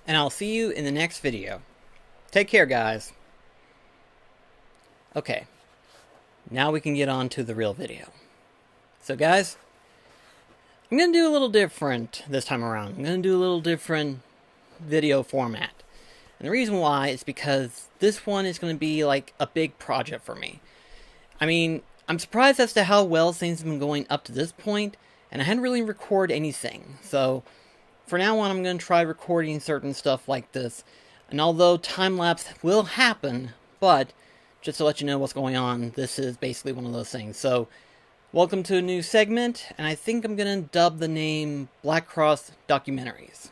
and I'll see you in the next video. Take care, guys. Okay, now we can get on to the real video. So guys, I'm going to do a little different this time around. I'm going to do a little different video format. And the reason why is because this one is going to be like a big project for me. I mean, I'm surprised as to how well things have been going up to this point, and I hadn't really recorded anything. So, for now on, I'm going to try recording certain stuff like this. And although time-lapse will happen, but just to let you know what's going on, this is basically one of those things. So, welcome to a new segment, and I think I'm going to dub the name BlackCross Documentaries.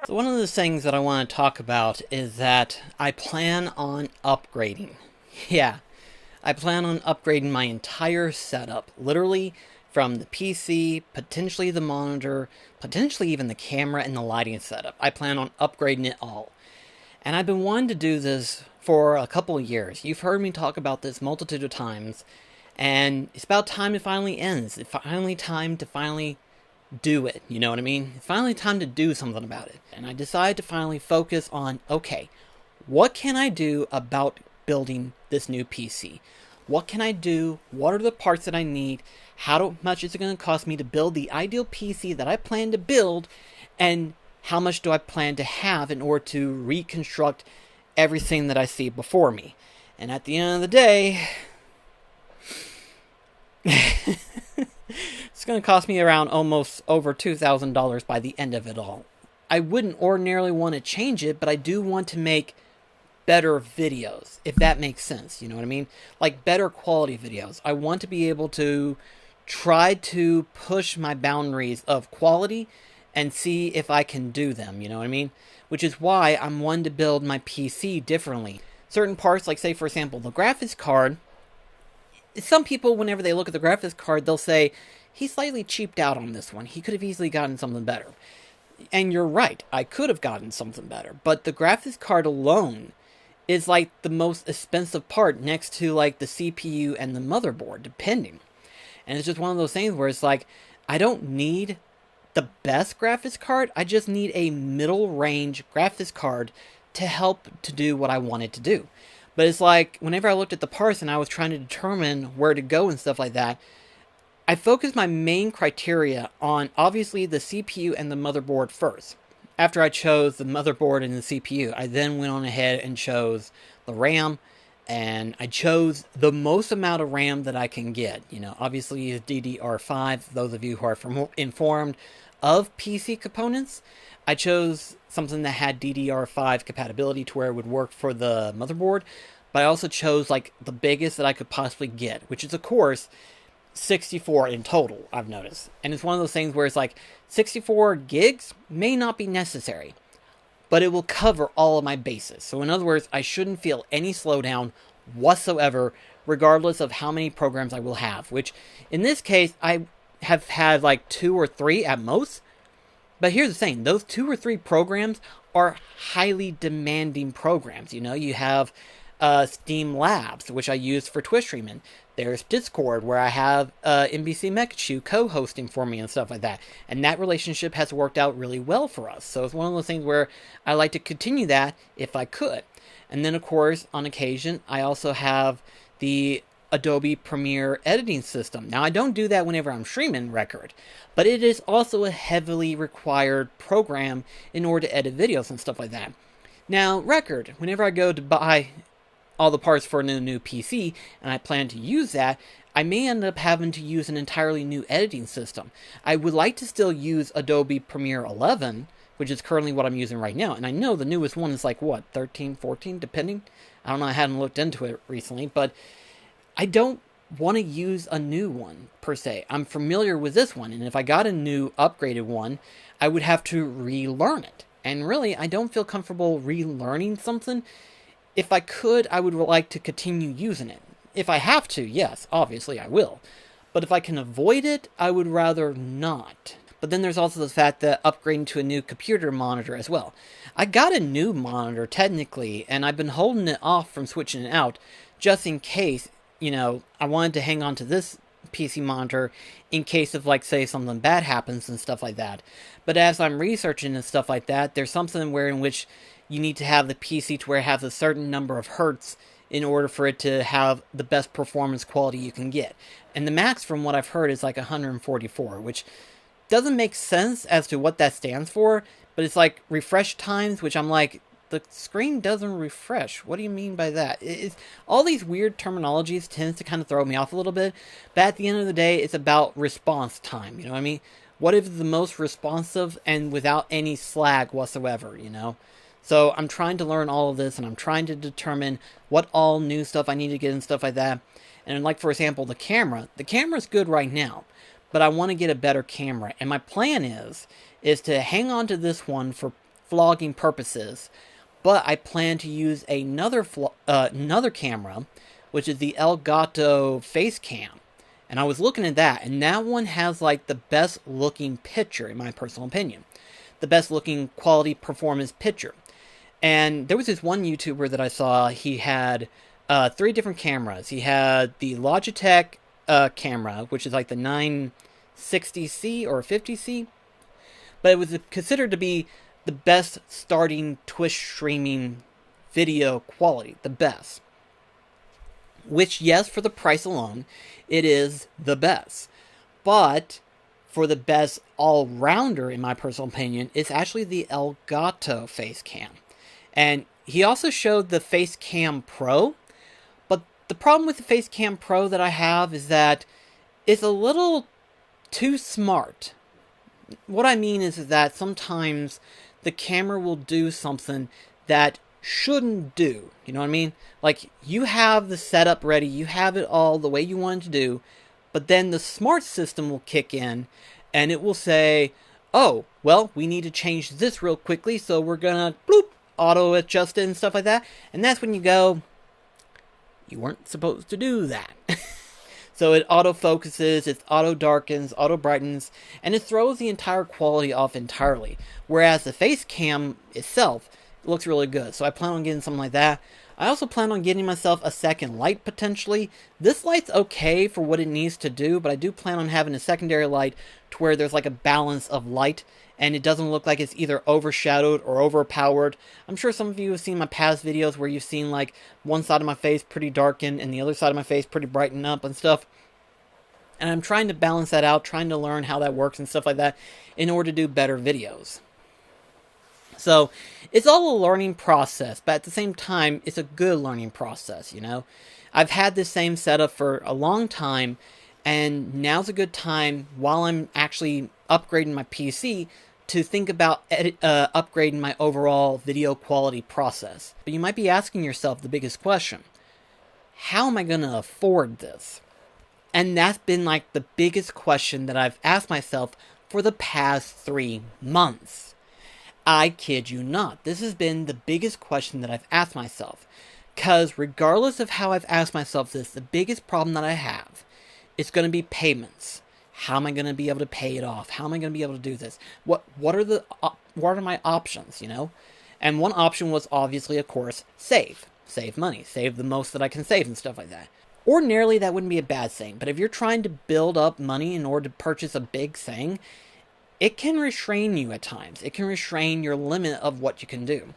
So one of the things that I want to talk about is that I plan on upgrading. Yeah, I plan on upgrading my entire setup, literally from the PC, potentially the monitor, potentially even the camera and the lighting setup. I plan on upgrading it all. And I've been wanting to do this for a couple of years. You've heard me talk about this multitude of times, and it's about time it finally ends. It's finally time to finally do it, you know what I mean? It's finally time to do something about it. And I decided to finally focus on, okay, what can I do about building this new PC? What can I do? What are the parts that I need? How much is it going to cost me to build the ideal PC that I plan to build? And how much do I plan to have in order to reconstruct everything that I see before me? And at the end of the day, it's going to cost me around almost over $2,000 by the end of it all. I wouldn't ordinarily want to change it, but I do want to make better videos, if that makes sense, you know what I mean? Like better quality videos. I want to be able to try to push my boundaries of quality and see if I can do them, you know what I mean? Which is why I'm wanting to build my PC differently. Certain parts, like say for example, the graphics card, some people, whenever they look at the graphics card, they'll say, he slightly cheaped out on this one. He could have easily gotten something better. And you're right, I could have gotten something better. But the graphics card alone is like the most expensive part next to like the CPU and the motherboard, depending. And it's just one of those things where it's like, I don't need the best graphics card. I just need a middle range graphics card to help to do what I wanted to do. But it's like, whenever I looked at the parts and I was trying to determine where to go and stuff like that, I focused my main criteria on, obviously, the CPU and the motherboard first. After I chose the motherboard and the CPU, I then went on ahead and chose the RAM, and I chose the most amount of RAM that I can get. You know, obviously, DDR5, those of you who are informed of PC components, I chose something that had DDR5 compatibility to where it would work for the motherboard, but I also chose like the biggest that I could possibly get, which is of course 64 in total, I've noticed. And it's one of those things where it's like 64 gigs may not be necessary, but it will cover all of my bases. So in other words, I shouldn't feel any slowdown whatsoever, regardless of how many programs I will have, which in this case, I have had like 2 or 3 at most. But here's the thing, those 2 or 3 programs are highly demanding programs. You know, you have Steam Labs, which I use for Twitch streaming. There's Discord, where I have NBC Mekachu co-hosting for me and stuff like that. And that relationship has worked out really well for us. So it's one of those things where I like to continue that if I could. And then, of course, on occasion, I also have the Adobe Premiere editing system. Now, I don't do that whenever I'm streaming record, but it is also a heavily required program in order to edit videos and stuff like that. Now, record, whenever I go to buy all the parts for a new PC, and I plan to use that, I may end up having to use an entirely new editing system. I would like to still use Adobe Premiere 11, which is currently what I'm using right now, and I know the newest one is like, what, 13, 14, depending? I don't know, I hadn't looked into it recently, but I don't want to use a new one, per se. I'm familiar with this one, and if I got a new upgraded one, I would have to relearn it. And really, I don't feel comfortable relearning something. If I could, I would like to continue using it. If I have to, yes, obviously I will. But if I can avoid it, I would rather not. But then there's also the fact that upgrading to a new computer monitor as well. I got a new monitor, technically, and I've been holding it off from switching it out, just in case I wanted to hang on to this PC monitor in case of, like, say, something bad happens and stuff like that. But as I'm researching and stuff like that, there's something where in which you need to have the PC to where it has a certain number of hertz in order for it to have the best performance quality you can get. And the max, from what I've heard, is like 144, which doesn't make sense as to what that stands for, but it's like refresh times, which I'm like, the screen doesn't refresh. What do you mean by that? It's, all these weird terminologies tends to kind of throw me off a little bit, but at the end of the day, it's about response time, you know what I mean? What is the most responsive and without any slag whatsoever, you know? So I'm trying to learn all of this, and I'm trying to determine what all new stuff I need to get and stuff like that. And like, for example, the camera. The camera's good right now, but I want to get a better camera. And my plan is to hang on to this one for vlogging purposes, but I plan to use another camera, which is the Elgato Face Cam. And I was looking at that, and that one has like the best looking picture, in my personal opinion. The best looking quality performance picture. And there was this one YouTuber that I saw, he had 3 different cameras. He had the Logitech camera, which is like the 960C or 50C. But it was considered to be the best starting Twitch streaming video quality. The best. Which, yes, for the price alone, it is the best. But for the best all-rounder, in my personal opinion, it's actually the Elgato Face Cam. And he also showed the Face Cam Pro. But the problem with the Face Cam Pro that I have is that it's a little too smart. What I mean is that sometimes the camera will do something that shouldn't do. You know what I mean? Like, you have the setup ready, you have it all the way you want it to do, but then the smart system will kick in, and it will say, oh, well, we need to change this real quickly, so we're gonna, bloop, auto-adjust it and stuff like that. And that's when you go, you weren't supposed to do that. So it auto-focuses, it auto-darkens, auto-brightens, and it throws the entire quality off entirely. Whereas the face cam itself looks really good. So I plan on getting something like that. I also plan on getting myself a second light, potentially. This light's okay for what it needs to do, but I do plan on having a secondary light to where there's like a balance of light, and it doesn't look like it's either overshadowed or overpowered. I'm sure some of you have seen my past videos where you've seen like one side of my face pretty darkened and the other side of my face pretty brightened up and stuff. And I'm trying to balance that out, trying to learn how that works and stuff like that in order to do better videos. So it's all a learning process, but at the same time, it's a good learning process, you know? I've had this same setup for a long time, and now's a good time, while I'm actually upgrading my PC, to think about upgrading my overall video quality process. But you might be asking yourself the biggest question: how am I going to afford this? And that's been like the biggest question that I've asked myself for the past 3 months. I kid you not. This has been the biggest question that I've asked myself. Because regardless of how I've asked myself this, the biggest problem that I have is going to be payments. How am I going to be able to pay it off? How am I going to be able to do this? What are my options, you know? And one option was obviously, of course, save. Save money. Save the most that I can save and stuff like that. Ordinarily, that wouldn't be a bad thing. But if you're trying to build up money in order to purchase a big thing, it can restrain you at times. It can restrain your limit of what you can do.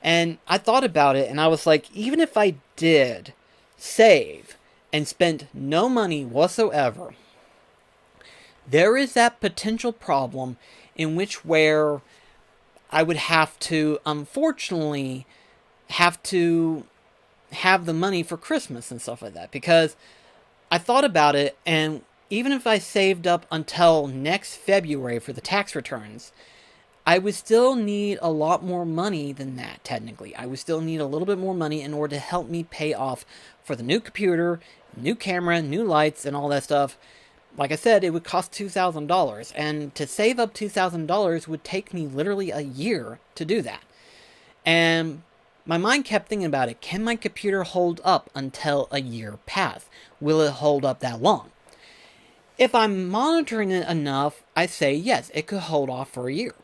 And I thought about it, and I was like, even if I did save and spent no money whatsoever, there is that potential problem in which where I would have to, unfortunately, have to have the money for Christmas and stuff like that. Because I thought about it, and even if I saved up until next February for the tax returns, I would still need a lot more money than that, technically. I would still need a little bit more money in order to help me pay off for the new computer, new camera, new lights, and all that stuff. Like I said, it would cost $2,000, and to save up $2,000 would take me literally a year to do that. And my mind kept thinking about it. Can my computer hold up until a year passed? Will it hold up that long? If I'm monitoring it enough, I say yes, it could hold off for a year.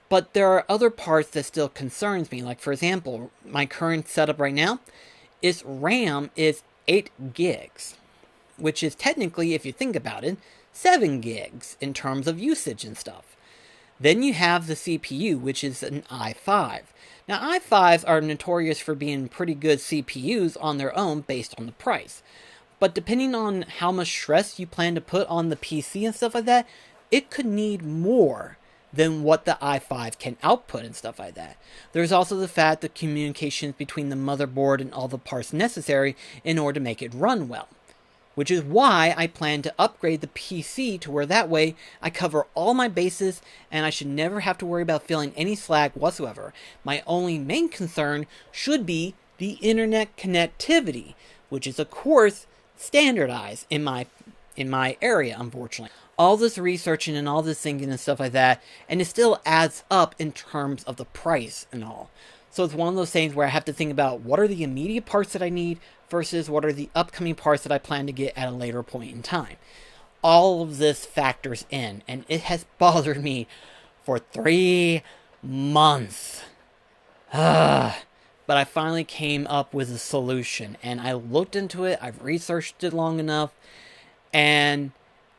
But there are other parts that still concerns me. Like, for example, my current setup right now, its RAM is 8 gigs, which is technically, if you think about it, 7 gigs in terms of usage and stuff. Then you have the CPU, which is an i5. Now, i5s are notorious for being pretty good CPUs on their own based on the price. But depending on how much stress you plan to put on the PC and stuff like that, it could need more than what the i5 can output and stuff like that. There's also the fact that communications between the motherboard and all the parts necessary in order to make it run well. Which is why I plan to upgrade the PC to where that way I cover all my bases and I should never have to worry about feeling any slack whatsoever. My only main concern should be the internet connectivity, which is of course standardized in my area, unfortunately. All this researching and all this thinking and stuff like that, and it still adds up in terms of the price and all. So it's one of those things where I have to think about what are the immediate parts that I need versus what are the upcoming parts that I plan to get at a later point in time. All of this factors in, and it has bothered me for 3 months. But I finally came up with a solution, and I looked into it, I've researched it long enough, and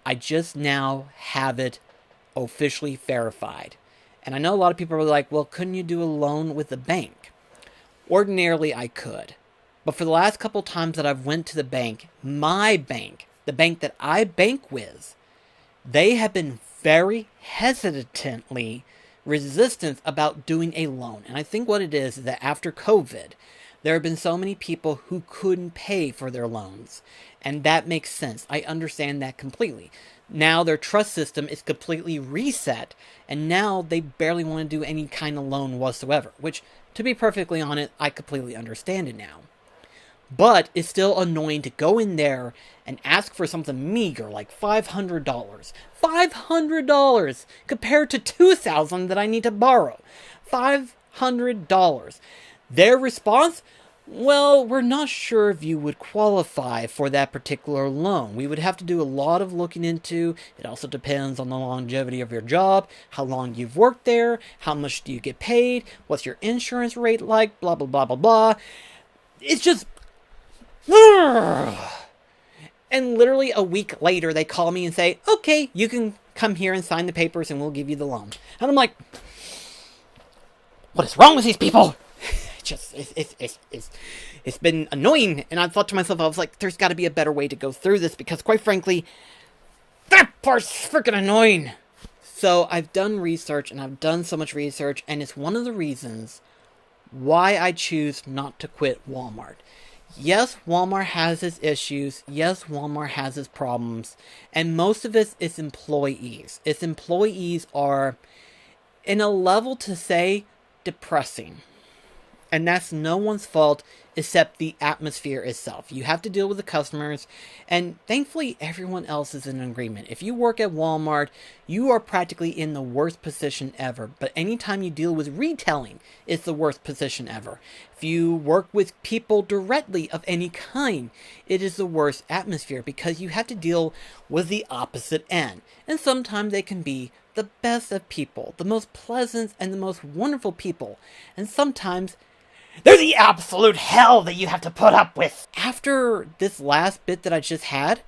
I just now have it officially verified. And I know a lot of people are like, well, couldn't you do a loan with the bank? Ordinarily, I could. But for the last couple times that I've went to the bank, my bank, the bank that I bank with, they have been very hesitantly resistant about doing a loan. And I think what it is that after COVID, there have been so many people who couldn't pay for their loans. And that makes sense. I understand that completely. Now their trust system is completely reset, and now they barely want to do any kind of loan whatsoever, which, to be perfectly honest, I completely understand it now. But it's still annoying to go in there and ask for something meager like $500. $500 compared to $2,000 that I need to borrow. $500. Their response? Well, we're not sure if you would qualify for that particular loan. We would have to do a lot of looking into. It also depends on the longevity of your job, how long you've worked there, how much do you get paid, what's your insurance rate like, blah, blah, blah, blah, blah. It's just... And literally a week later, they call me and say, okay, you can come here and sign the papers and we'll give you the loan. And I'm like, what is wrong with these people? It's been annoying, and I thought to myself, I was like, there's got to be a better way to go through this, because quite frankly, that part's freaking annoying. So I've done research, and I've done so much research, and it's one of the reasons why I choose not to quit Walmart. Yes, Walmart has its issues. Yes, Walmart has its problems, and most of it is employees. Its employees are, in a level to say, depressing. And that's no one's fault except the atmosphere itself. You have to deal with the customers, and thankfully everyone else is in agreement. If you work at Walmart, you are practically in the worst position ever. But anytime you deal with retailing, it's the worst position ever. If you work with people directly of any kind, it is the worst atmosphere because you have to deal with the opposite end. And sometimes they can be the best of people, the most pleasant and the most wonderful people. And sometimes they're the absolute hell that you have to put up with. After this last bit that I just had,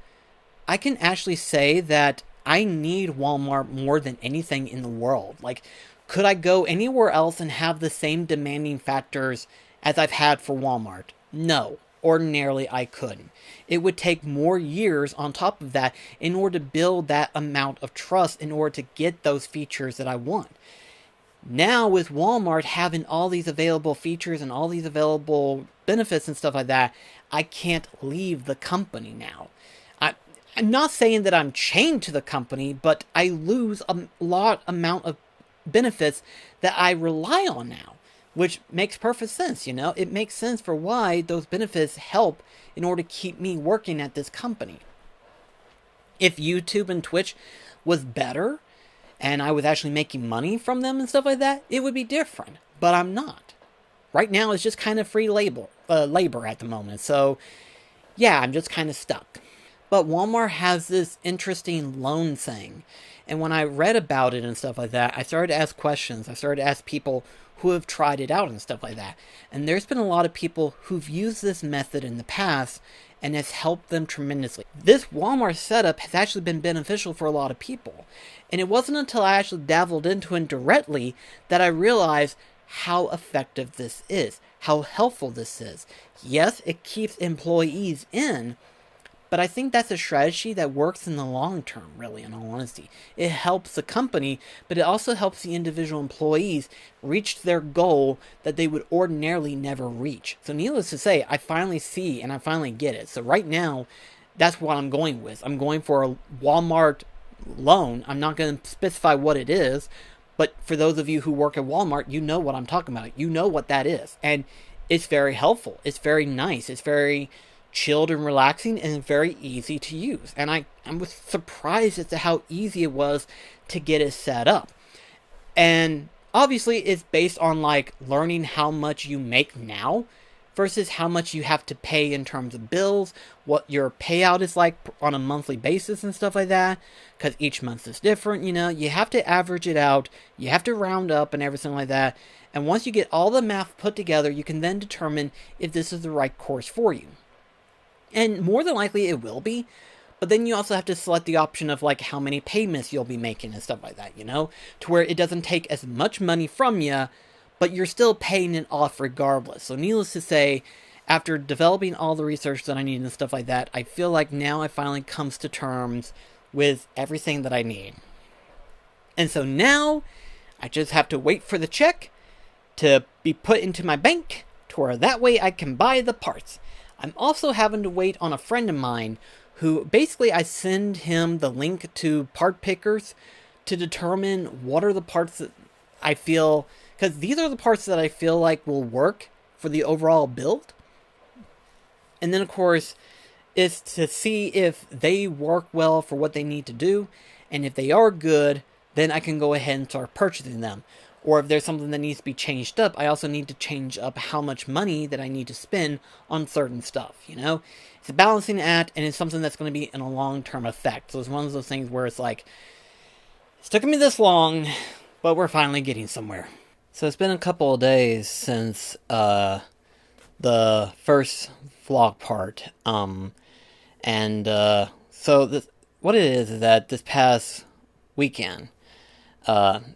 I can actually say that I need Walmart more than anything in the world. Like, could I go anywhere else and have the same demanding factors as I've had for Walmart? No. Ordinarily, I couldn't. It would take more years on top of that in order to build that amount of trust in order to get those features that I want. Now, with Walmart having all these available features and all these available benefits and stuff like that, I can't leave the company now. I'm not saying that I'm chained to the company, but I lose a lot amount of benefits that I rely on now, which makes perfect sense, you know? It makes sense for why those benefits help in order to keep me working at this company. If YouTube and Twitch was better, and I was actually making money from them and stuff like that, it would be different. But I'm not. Right now, it's just kind of free labor at the moment. So, yeah, I'm just kind of stuck. But Walmart has this interesting loan thing. And when I read about it and stuff like that, I started to ask questions. I started to ask people who have tried it out and stuff like that. And there's been a lot of people who've used this method in the past, and has helped them tremendously. This Walmart setup has actually been beneficial for a lot of people. And it wasn't until I actually dabbled into it directly that I realized how effective this is, how helpful this is. Yes, it keeps employees in, but I think that's a strategy that works in the long term, really, in all honesty. It helps the company, but it also helps the individual employees reach their goal that they would ordinarily never reach. So needless to say, I finally see and I finally get it. So right now, that's what I'm going with. I'm going for a Walmart loan. I'm not going to specify what it is, but for those of you who work at Walmart, you know what I'm talking about. You know what that is. And it's very helpful. It's very nice. It's very chilled and relaxing and very easy to use. And I was surprised as to how easy it was to get it set up. And obviously it's based on like learning how much you make now versus how much you have to pay in terms of bills, what your payout is like on a monthly basis and stuff like that, because each month is different. You have to average it out, you have to round up and everything like that. And once you get all the math put together, you can then determine if this is the right course for you. And more than likely it will be, but then you also have to select the option of like how many payments you'll be making and stuff like that, to where it doesn't take as much money from you, but you're still paying it off regardless. So needless to say, after developing all the research that I need and stuff like that, I feel like now I finally comes to terms with everything that I need. And so now I just have to wait for the check to be put into my bank to where that way I can buy the parts. I'm also having to wait on a friend of mine who basically I send him the link to part pickers to determine what are the parts that I feel, because these are the parts that I feel like will work for the overall build. And then of course is to see if they work well for what they need to do, and if they are good, then I can go ahead and start purchasing them. Or if there's something that needs to be changed up, I also need to change up how much money that I need to spend on certain stuff, It's a balancing act, and it's something that's going to be in a long-term effect. So it's one of those things where it's like, it's taken me this long, but we're finally getting somewhere. So it's been a couple of days since the first vlog part. So what it is that this past weekend,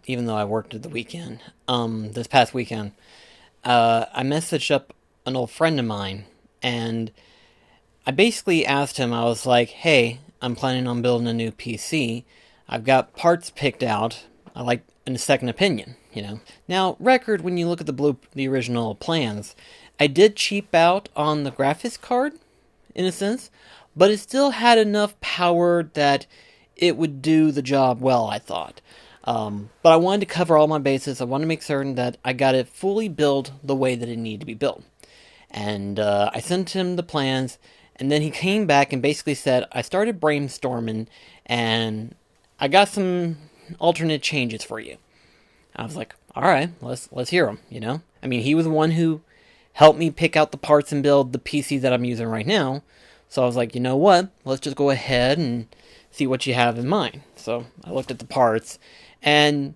even though I worked at the weekend, this past weekend, I messaged up an old friend of mine, and I basically asked him, I was like, hey, I'm planning on building a new PC. I've got parts picked out. I like a second opinion, Now, record, when you look at the original plans, I did cheap out on the graphics card, in a sense, but it still had enough power that it would do the job well, I thought. But I wanted to cover all my bases. I wanted to make certain that I got it fully built the way that it needed to be built. And I sent him the plans, and then he came back and basically said, I started brainstorming, and I got some alternate changes for you. I was like, all right, let's hear them, I mean, he was the one who helped me pick out the parts and build the PC that I'm using right now. So I was like, you know what? Let's just go ahead and see what you have in mind. So I looked at the parts, and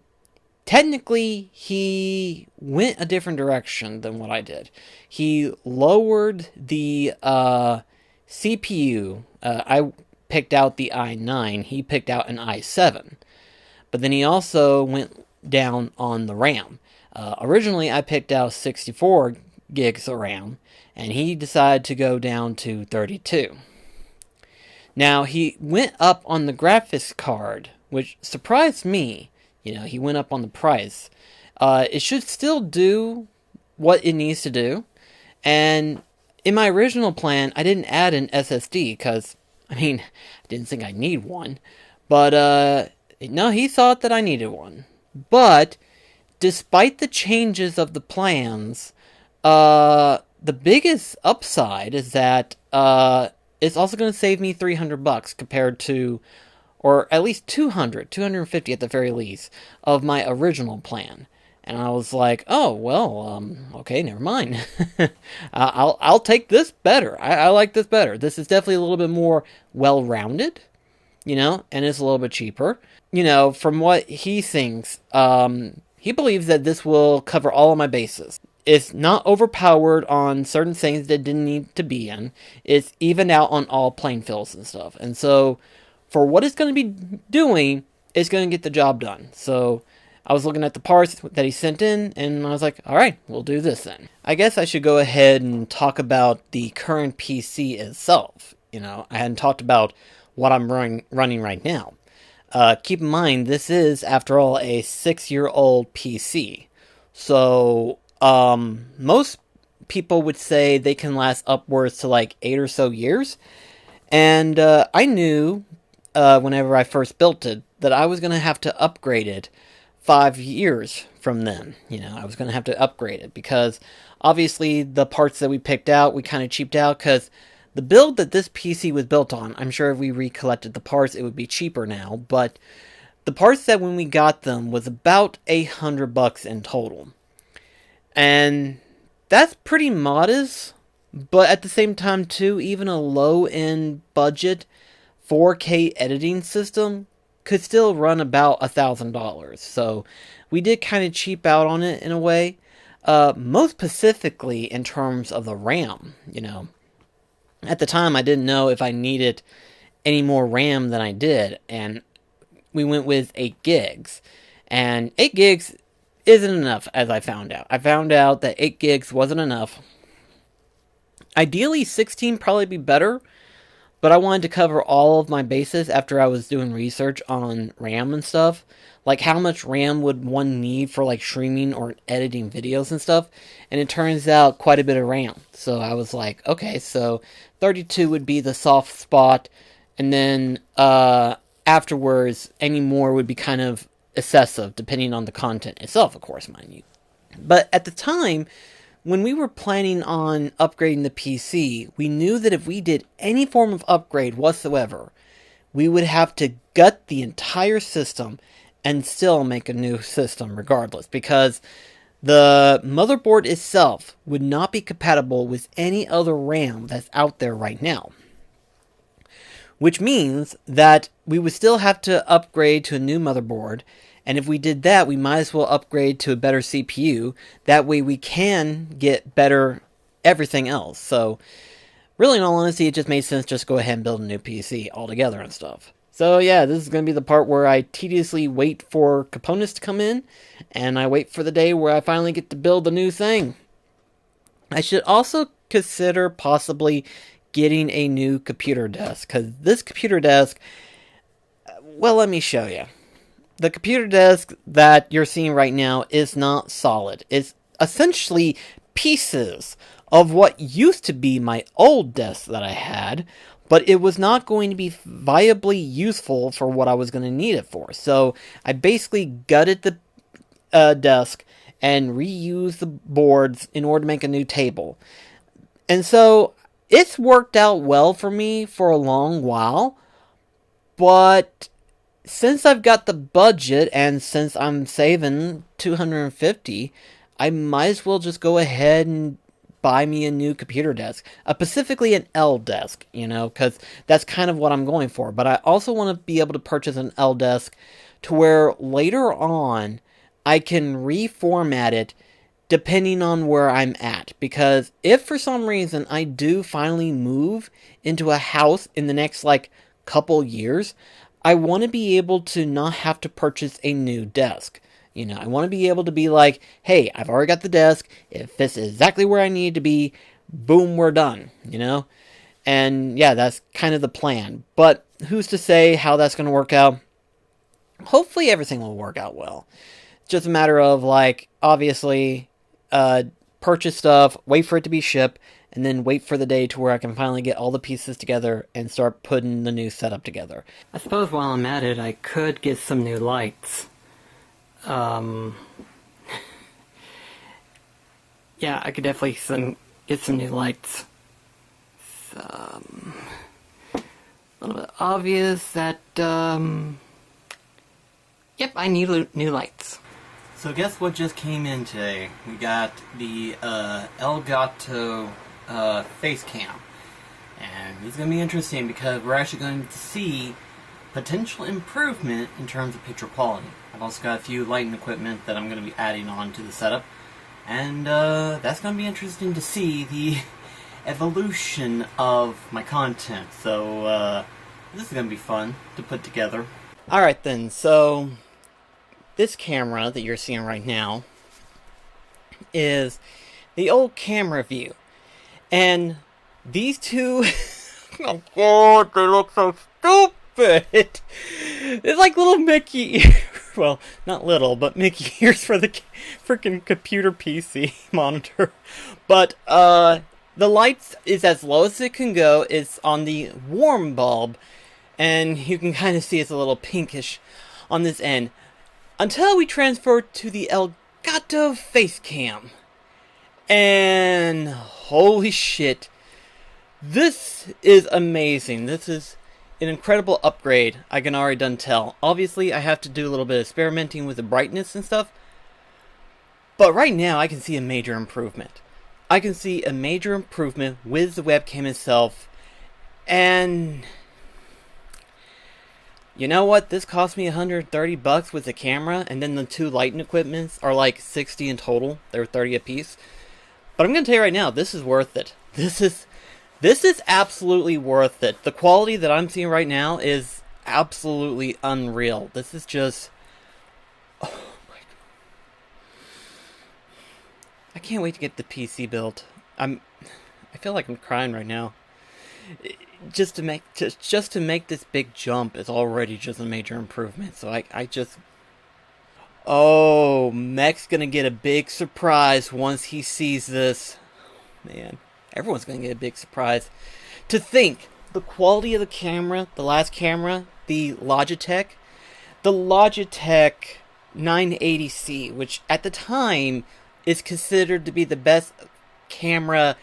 technically he went a different direction than what I did. He lowered the CPU. I picked out the i9. He picked out an i7. But then he also went down on the RAM. Originally, I picked out 64 gigs of RAM, and he decided to go down to 32. Now, he went up on the graphics card, which surprised me. He went up on the price. It should still do what it needs to do. And in my original plan, I didn't add an SSD because, I didn't think I need one. But, no, he thought that I needed one. But, despite the changes of the plans, the biggest upside is that it's also going to save me $300 compared to, or at least 250 at the very least, of my original plan. And I was like, oh, well, okay, never mind. I'll take this better. I like this better. This is definitely a little bit more well-rounded, and it's a little bit cheaper. From what he thinks, he believes that this will cover all of my bases. It's not overpowered on certain things that didn't need to be in. It's evened out on all playing fields and stuff. And so, for what it's going to be doing, it's going to get the job done. So, I was looking at the parts that he sent in, and I was like, all right, we'll do this then. I guess I should go ahead and talk about the current PC itself. I hadn't talked about what I'm running right now. Keep in mind, this is, after all, a 6-year-old PC. So, most people would say they can last upwards to like 8 or so years. And I knew, whenever I first built it, that I was going to have to upgrade it 5 years from then. I was going to have to upgrade it because obviously the parts that we picked out, we kind of cheaped out because the build that this PC was built on, I'm sure if we recollected the parts, it would be cheaper now, but the parts that when we got them was about $100 in total. And that's pretty modest, but at the same time too, even a low-end budget 4K editing system could still run about $1,000. So we did kind of cheap out on it in a way. Most specifically in terms of the RAM, At the time, I didn't know if I needed any more RAM than I did, and we went with 8 gigs. And 8 gigs isn't enough, as I found out. I found out that 8 gigs wasn't enough. Ideally, 16 probably be better, but I wanted to cover all of my bases after I was doing research on RAM and stuff. Like, how much RAM would one need for, like, streaming or editing videos and stuff? And it turns out quite a bit of RAM. So I was like, okay, so 32 would be the soft spot. And then, afterwards, any more would be kind of excessive, depending on the content itself, of course, mind you. But at the time, when we were planning on upgrading the PC, we knew that if we did any form of upgrade whatsoever, we would have to gut the entire system and still make a new system regardless, because the motherboard itself would not be compatible with any other RAM that's out there right now. Which means that we would still have to upgrade to a new motherboard, and if we did that, we might as well upgrade to a better CPU. That way we can get better everything else. So, really, in all honesty, it just made sense just go ahead and build a new PC altogether and stuff. So yeah, this is going to be the part where I tediously wait for components to come in, and I wait for the day where I finally get to build the new thing. I should also consider possibly getting a new computer desk, because this computer desk, well, let me show you. The computer desk that you're seeing right now is not solid. It's essentially pieces of what used to be my old desk that I had, but it was not going to be viably useful for what I was going to need it for. So I basically gutted the desk and reused the boards in order to make a new table. And so it's worked out well for me for a long while, but since I've got the budget and since I'm saving $250, I might as well just go ahead and buy me a new computer desk. Specifically an L desk, because that's kind of what I'm going for. But I also want to be able to purchase an L desk to where later on I can reformat it depending on where I'm at. Because if for some reason I do finally move into a house in the next couple years, I want to be able to not have to purchase a new desk. I want to be able to be like, hey, I've already got the desk. It fits exactly where I need to be. Boom, we're done, And yeah, that's kind of the plan. But who's to say how that's going to work out? Hopefully everything will work out well. It's just a matter of, obviously, purchase stuff, wait for it to be shipped, and then wait for the day to where I can finally get all the pieces together and start putting the new setup together. I suppose while I'm at it, I could get some new lights. Yeah, I could definitely get some new lights. A little bit obvious that, yep, I need new lights. So guess what just came in today? We got the Elgato face cam. And it's going to be interesting because we're actually going to see potential improvement in terms of picture quality. I've also got a few lighting equipment that I'm going to be adding on to the setup. And that's going to be interesting to see the evolution of my content. So this is going to be fun to put together. Alright then, so this camera that you're seeing right now is the old camera view. And these two, oh god, they look so stupid. It's like little Mickey, well, not little, but Mickey ears for the freaking computer PC monitor. But the light is as low as it can go. It's on the warm bulb, and you can kind of see it's a little pinkish on this end. Until we transfer to the Elgato face cam. And holy shit, this is amazing. This is an incredible upgrade, I can already done tell. Obviously, I have to do a little bit of experimenting with the brightness and stuff. But right now, I can see a major improvement. I can see a major improvement with the webcam itself. And you know what? This cost me $130 with the camera, and then the two lighting equipments are like $60 in total. They're $30 a piece. But I'm going to tell you right now, this is worth it. This is absolutely worth it. The quality that I'm seeing right now is absolutely unreal. This is just, oh my god. I can't wait to get the PC built. I feel like I'm crying right now. Just to make this big jump is already just a major improvement. So I just, oh, Mech's gonna get a big surprise once he sees this. Man, everyone's gonna get a big surprise. To think, the quality of the camera, the last camera, the Logitech 980C, which at the time is considered to be the best camera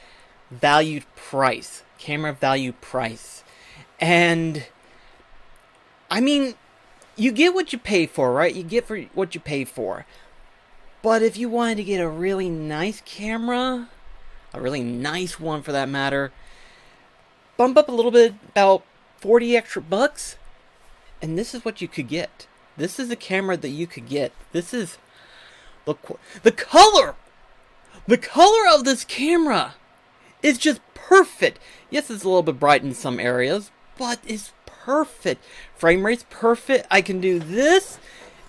value price. And I mean, you get what you pay for, right? You get for what you pay for. But if you wanted to get a really nice camera, a really nice one for that matter, bump up a little bit, about 40 extra bucks, and this is what you could get. This is a camera that you could get. This is the color of this camera is just perfect. Yes, it's a little bit bright in some areas, but it's perfect. Frame rate's perfect. I can do this,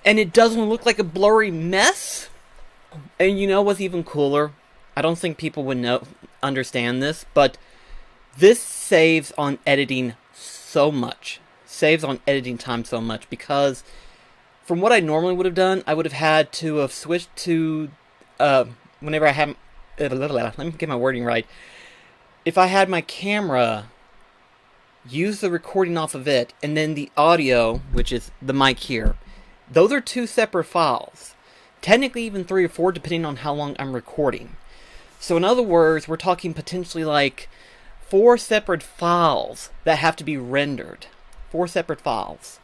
and it doesn't look like a blurry mess. And you know what's even cooler? I don't think people would understand this, but this saves on editing so much. Saves on editing time so much, because from what I normally would have done, I would have had to have switched to, whenever I have, let me get my wording right. If I had my camera, use the recording off of it, and then the audio, which is the mic here, those are two separate files. Technically even 3 or 4, depending on how long I'm recording. So in other words, we're talking potentially like 4 separate files that have to be rendered. 4 separate files.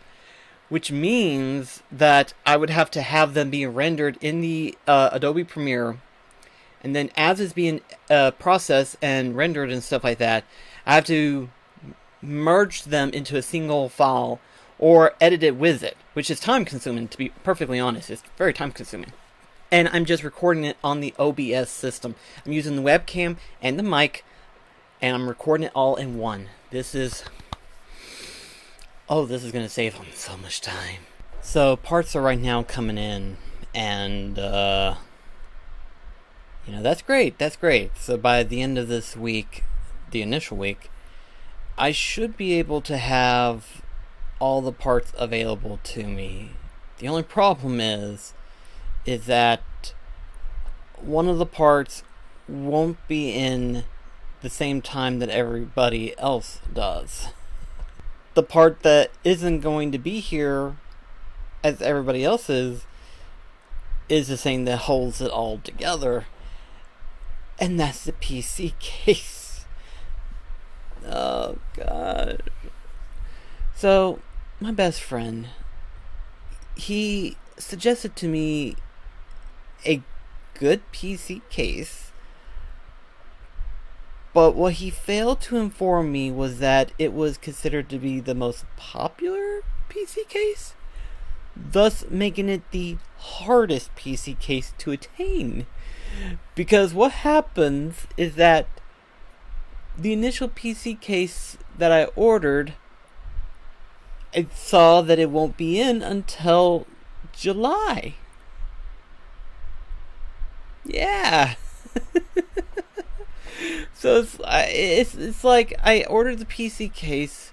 Which means that I would have to have them be rendered in the Adobe Premiere. And then as it's being processed and rendered and stuff like that, I have to merge them into a single file or edit it with it, which is time consuming, to be perfectly honest. It's very time consuming. And I'm just recording it on the OBS system. I'm using the webcam and the mic, and I'm recording it all in one. This is going to save them so much time. So parts are right now coming in, and that's great. So by the end of this week, the initial week, I should be able to have all the parts available to me. The only problem is that one of the parts won't be in the same time that everybody else does. The part that isn't going to be here as everybody else's is the thing that holds it all together. And that's the PC case. Oh, God. So, my best friend, he suggested to me a good PC case, but what he failed to inform me was that it was considered to be the most popular PC case, thus making it the hardest PC case to attain. Because what happens is that the initial PC case that I ordered, I saw that it won't be in until July. Yeah. So it's like I ordered the PC case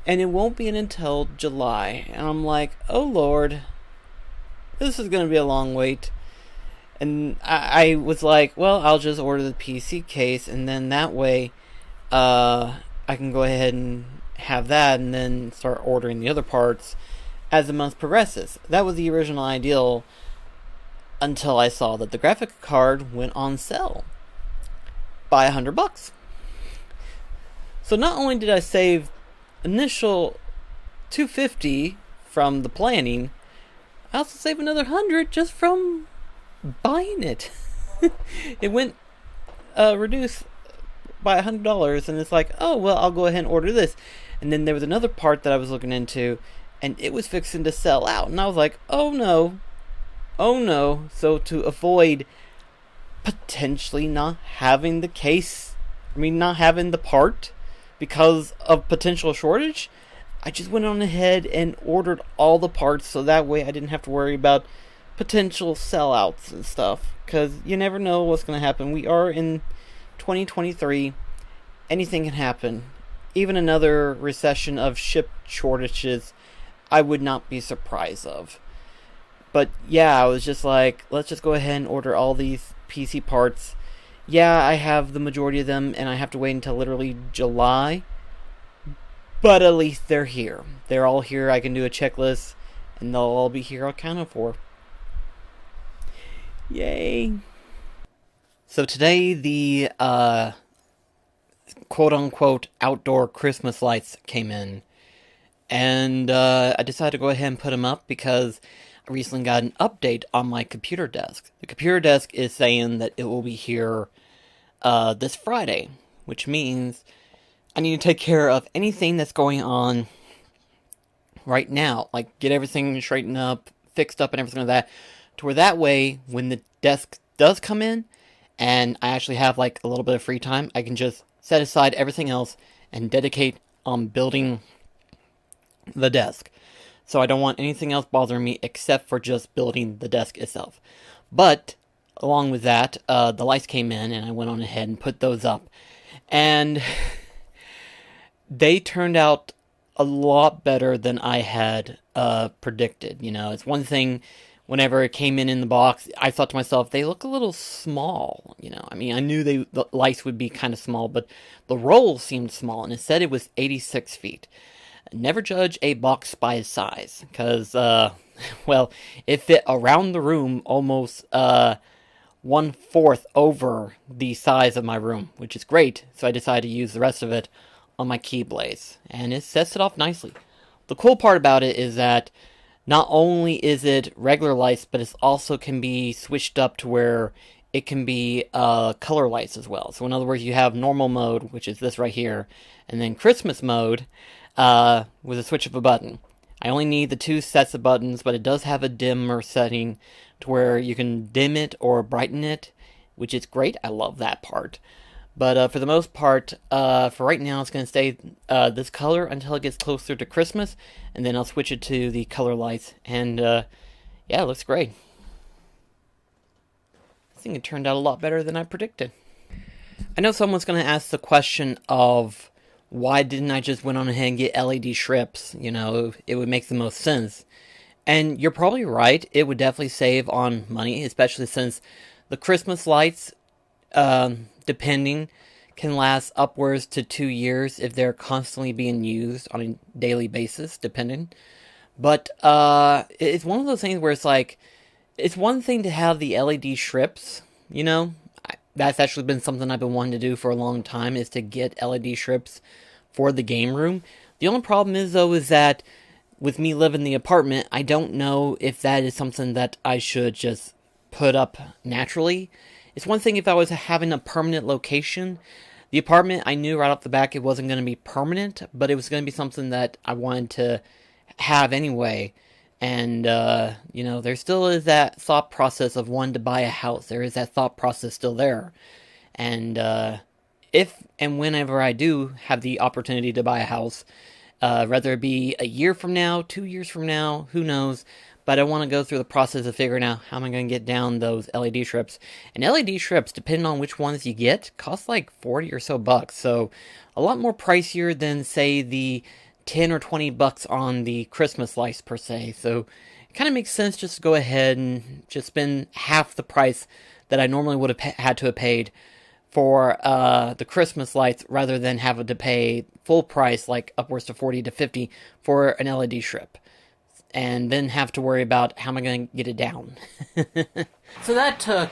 and it won't be in until July, and I'm like, oh Lord, this is gonna be a long wait. And I was like, well, I'll just order the PC case, and then that way, I can go ahead and have that, and then start ordering the other parts as the month progresses. That was the original ideal until I saw that the graphic card went on sale by $100. So not only did I save initial $250 from the planning, I also saved another $100 just from buying it. It went reduced by $100, and it's like, oh well, I'll go ahead and order this. And then there was another part that I was looking into, and it was fixing to sell out, and I was like, oh no, oh no. So to avoid potentially not having the case, not having the part because of potential shortage, I just went on ahead and ordered all the parts, so that way I didn't have to worry about potential sellouts and stuff, because you never know what's going to happen. We are in 2023. Anything can happen. Even another recession of chip shortages, I would not be surprised of. But yeah, I was just like, let's just go ahead and order all these PC parts. Yeah, I have the majority of them, and I have to wait until literally July. But at least they're here. They're all here. I can do a checklist, and they'll all be here accounted for. Yay. So today, the quote-unquote outdoor Christmas lights came in. And I decided to go ahead and put them up because I recently got an update on my computer desk. The computer desk is saying that it will be here this Friday, which means I need to take care of anything that's going on right now. Like, get everything straightened up, fixed up, and everything like that. To where that way, when the desk does come in, and I actually have like a little bit of free time, I can just set aside everything else and dedicate on building the desk. So I don't want anything else bothering me except for just building the desk itself. But along with that, the lights came in, and I went on ahead and put those up. And they turned out a lot better than I had predicted. You know, it's one thing, whenever it came in the box, I thought to myself, they look a little small. You know, I mean, I knew the lights would be kind of small, but the roll seemed small, and it said it was 86 feet. Never judge a box by its size, because, well, it fit around the room almost 1/4 over the size of my room, which is great, so I decided to use the rest of it on my Keyblades, and it sets it off nicely. The cool part about it is that not only is it regular lights, but it also can be switched up to where it can be color lights as well. So in other words, you have normal mode, which is this right here, and then Christmas mode with a switch of a button. I only need the 2 sets of buttons, but it does have a dimmer setting to where you can dim it or brighten it, which is great. I love that part. But for the most part, for right now, it's going to stay this color until it gets closer to Christmas, and then I'll switch it to the color lights, and yeah, it looks great. I think it turned out a lot better than I predicted. I know someone's going to ask the question of, why didn't I just went on ahead and get LED strips? You know, it would make the most sense. And you're probably right, it would definitely save on money, especially since the Christmas lights, depending, can last upwards to 2 years if they're constantly being used on a daily basis, depending. But it's one of those things where it's like, it's one thing to have the LED strips, you know. That's actually been something I've been wanting to do for a long time, is to get LED strips for the game room. The only problem is, though, is that with me living in the apartment, I don't know if that is something that I should just put up naturally. It's one thing if I was having a permanent location. The apartment, I knew right off the back it wasn't going to be permanent, but it was going to be something that I wanted to have anyway. And, there still is that thought process of wanting to buy a house. There is that thought process still there. And if and whenever I do have the opportunity to buy a house, whether it be a year from now, 2 years from now, who knows, but I want to go through the process of figuring out how am I going to get down those LED strips. And LED strips, depending on which ones you get, cost like 40 or so bucks. So a lot more pricier than, say, the 10 or 20 bucks on the Christmas lights per se. So it kind of makes sense just to go ahead and just spend half the price that I normally would have had to have paid for the Christmas lights rather than having to pay full price, like upwards to 40 to 50 for an LED strip. And then have to worry about how am I going to get it down. So that took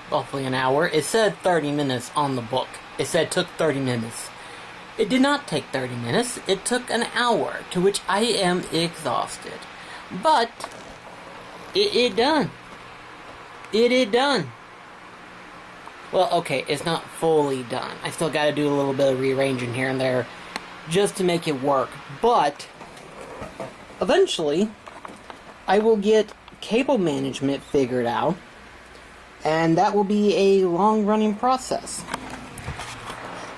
roughly an hour. It said 30 minutes on the book. It said it took 30 minutes. It did not take 30 minutes. It took an hour, to which I am exhausted. But it done. It done. Well, okay, it's not fully done. I still gotta do a little bit of rearranging here and there just to make it work. But eventually, I will get cable management figured out, and that will be a long-running process.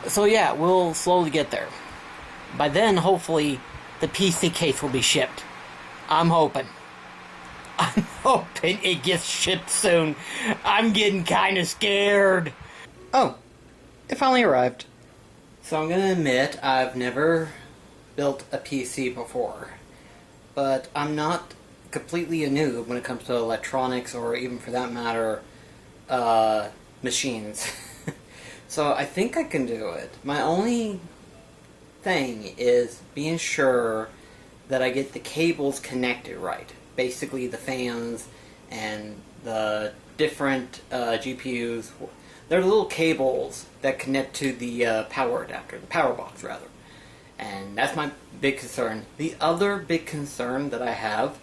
So yeah, we'll slowly get there. By then, hopefully, the PC case will be shipped. I'm hoping it gets shipped soon. I'm getting kind of scared. Oh, it finally arrived. So I'm gonna admit, I've never built a PC before. But I'm not completely a noob when it comes to electronics, or even for that matter, machines. So I think I can do it. My only thing is being sure that I get the cables connected right. Basically the fans and the different GPUs. They're little cables that connect to the power adapter, the power box rather. And that's my big concern. The other big concern that I have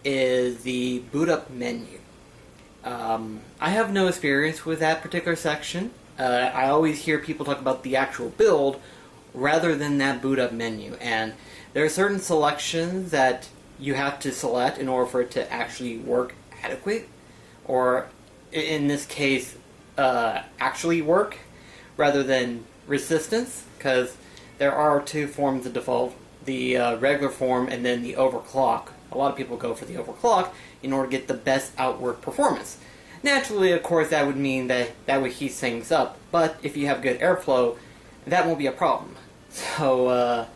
is the boot up menu. I have no experience with that particular section. I always hear people talk about the actual build rather than that boot up menu. And there are certain selections that you have to select in order for it to actually work adequate. Or in this case, actually work rather than resistance. Because there are two forms of default. The regular form and then the overclock. A lot of people go for the overclock in order to get the best outward performance. Naturally, of course, that would mean that would heat things up, but if you have good airflow, that won't be a problem. So,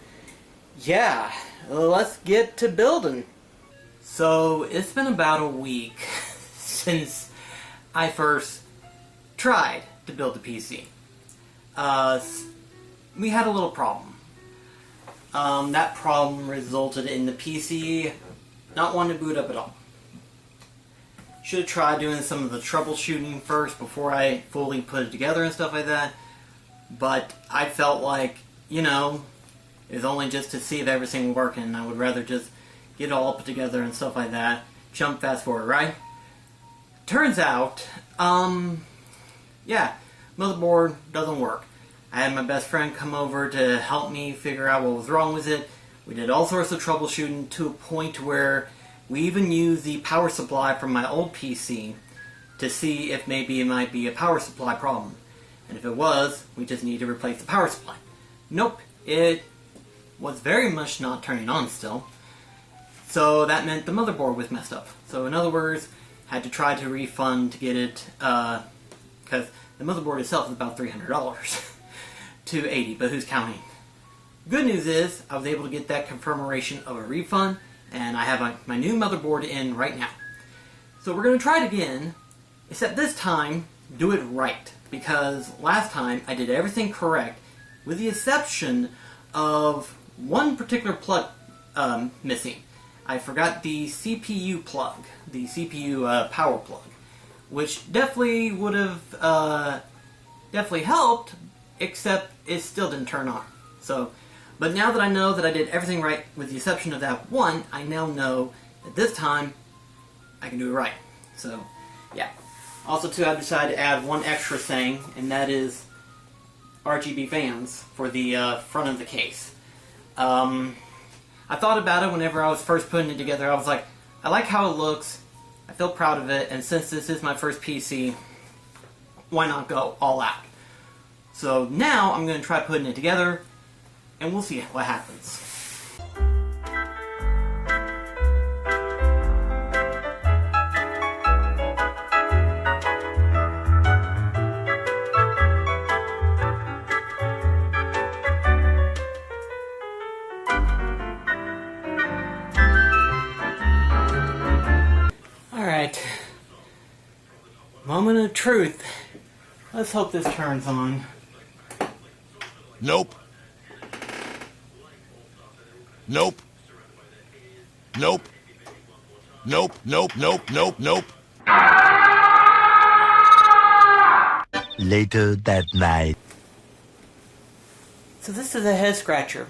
yeah, let's get to building. So, it's been about a week since I first tried to build a PC. We had a little problem. That problem resulted in the PC not wanting to boot up at all. Should have tried doing some of the troubleshooting first before I fully put it together and stuff like that. But I felt like, it was only just to see if everything was working, and I would rather just get it all put together and stuff like that. Jump fast forward, right? Turns out, motherboard doesn't work. I had my best friend come over to help me figure out what was wrong with it. We did all sorts of troubleshooting to a point where we even used the power supply from my old PC to see if maybe it might be a power supply problem. And if it was, we just need to replace the power supply. Nope, it was very much not turning on still. So that meant the motherboard was messed up. So in other words, had to try to refund to get it, because the motherboard itself is about $300 to $80, but who's counting? Good news is, I was able to get that confirmation of a refund, and I have my new motherboard in right now. So we're going to try it again, except this time, do it right. Because last time, I did everything correct, with the exception of one particular plug missing. I forgot the CPU plug, the CPU power plug, which definitely would have definitely helped, except it still didn't turn on. So, but now that I know that I did everything right, with the exception of that one, I now know that this time I can do it right. So, yeah. Also, too, I decided to add one extra thing, and that is RGB fans for the front of the case. I thought about it whenever I was first putting it together. I was like, I like how it looks. I feel proud of it. And since this is my first PC, why not go all out? So now I'm going to try putting it together, and we'll see what happens. Alright, moment of truth. Let's hope this turns on. Nope. Nope. Nope. Nope, nope, nope, nope, nope. Later that night. So this is a head scratcher.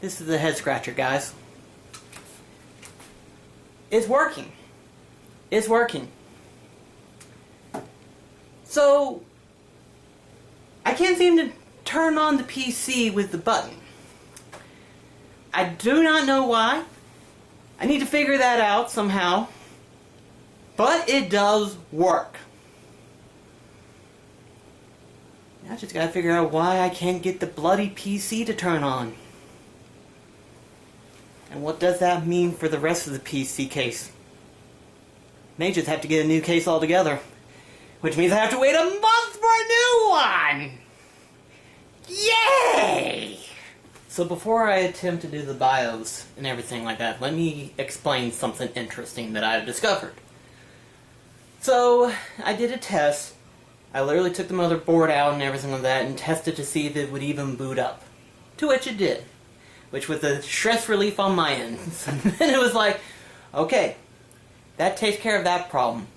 This is a head scratcher, guys. It's working. It's working. So, I can't seem to turn on the PC with the button. I do not know why. I need to figure that out somehow. But it does work. I just gotta figure out why I can't get the bloody PC to turn on. And what does that mean for the rest of the PC case? May just have to get a new case altogether. Which means I have to wait a month for a new one! Yay! So before I attempt to do the BIOS and everything like that, let me explain something interesting that I've discovered. So, I did a test. I literally took the motherboard out and everything like that and tested to see if it would even boot up. To which it did. Which was a stress relief on my end. And it was like, okay, that takes care of that problem.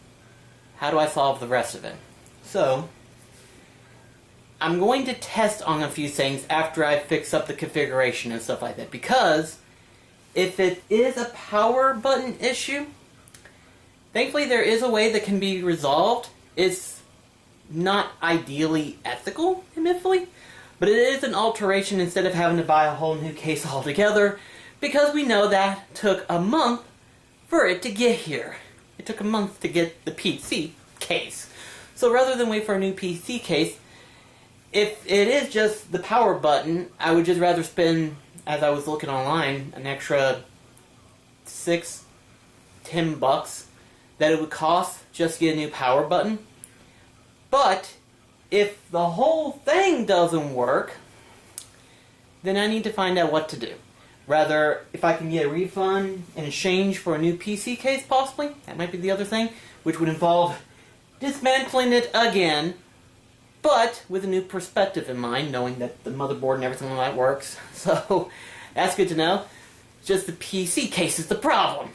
How do I solve the rest of it? So, I'm going to test on a few things after I fix up the configuration and stuff like that. Because, if it is a power button issue, thankfully there is a way that can be resolved. It's not ideally ethical, admittedly, but it is an alteration instead of having to buy a whole new case altogether, because we know that took a month for it to get here. It took a month to get the PC case. So rather than wait for a new PC case, if it is just the power button, I would just rather spend, as I was looking online, an extra $6, $10 that it would cost just to get a new power button. But if the whole thing doesn't work, then I need to find out what to do. Rather, if I can get a refund in exchange for a new PC case, possibly, that might be the other thing, which would involve dismantling it again, but with a new perspective in mind, knowing that the motherboard and everything like that works. So, that's good to know. Just the PC case is the problem.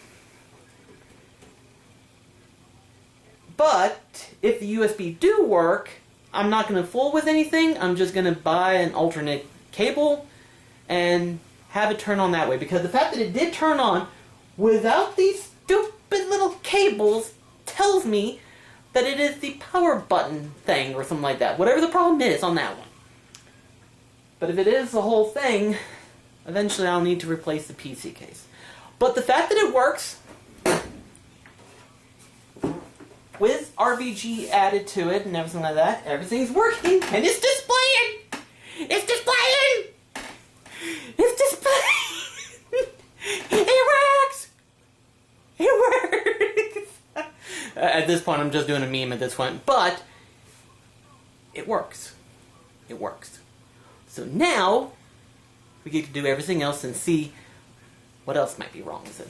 But, if the USB do work, I'm not going to fool with anything. I'm just going to buy an alternate cable and have it turn on that way. Because the fact that it did turn on without these stupid little cables tells me that it is the power button thing or something like that. Whatever the problem is on that one. But if it is the whole thing, eventually I'll need to replace the PC case. But the fact that it works, with RVG added to it and everything like that, everything's working and it's displaying! It's displaying! It's displaying! It works! It works! At this point, I'm just doing a meme at this point, but it works. It works. So now, we get to do everything else and see what else might be wrong with it.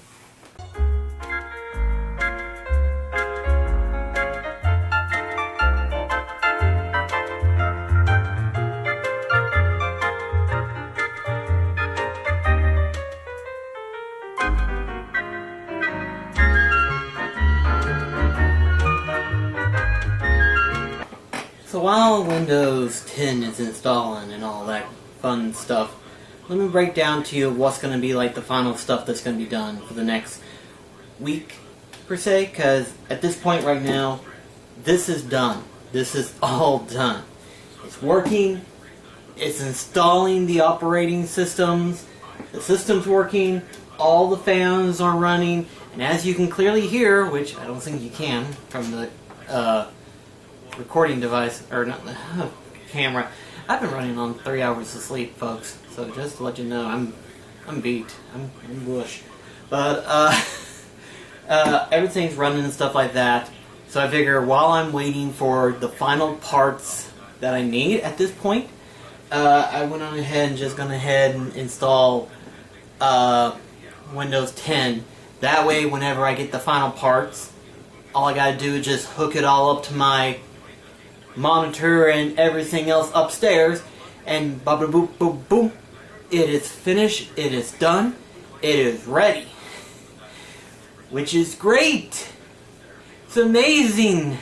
So while Windows 10 is installing and all that fun stuff, let me break down to you what's going to be like the final stuff that's going to be done for the next week, per se, because at this point right now, this is done. This is all done. It's working, it's installing the operating systems, the system's working, all the fans are running, and as you can clearly hear, which I don't think you can from the recording device, or not the camera, I've been running on 3 hours of sleep, folks. So just to let you know, I'm beat. I'm bush. But everything's running and stuff like that. So I figure while I'm waiting for the final parts that I need at this point, I went on ahead and just gone ahead and install Windows 10. That way, whenever I get the final parts, all I gotta do is just hook it all up to my monitor and everything else upstairs, and bada boom boom boom, it is finished, it is done, it is ready. Which is great! It's amazing!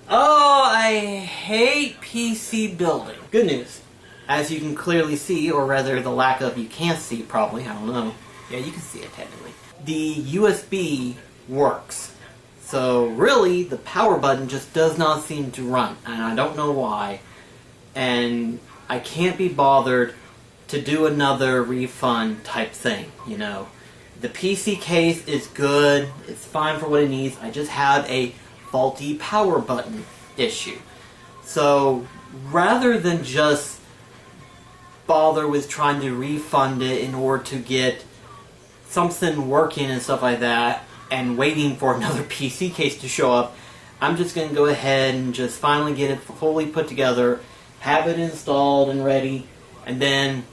Oh, I hate PC building. Good news. As you can clearly see, or rather the lack of you can't see probably, I don't know. Yeah, you can see it technically. The USB works. So really, the power button just does not seem to run, and I don't know why. And I can't be bothered to do another refund type thing, you know. The PC case is good, it's fine for what it needs, I just have a faulty power button issue. So rather than just bother with trying to refund it in order to get something working and stuff like that, and waiting for another PC case to show up, I'm just going to go ahead and just finally get it fully put together, have it installed and ready, and then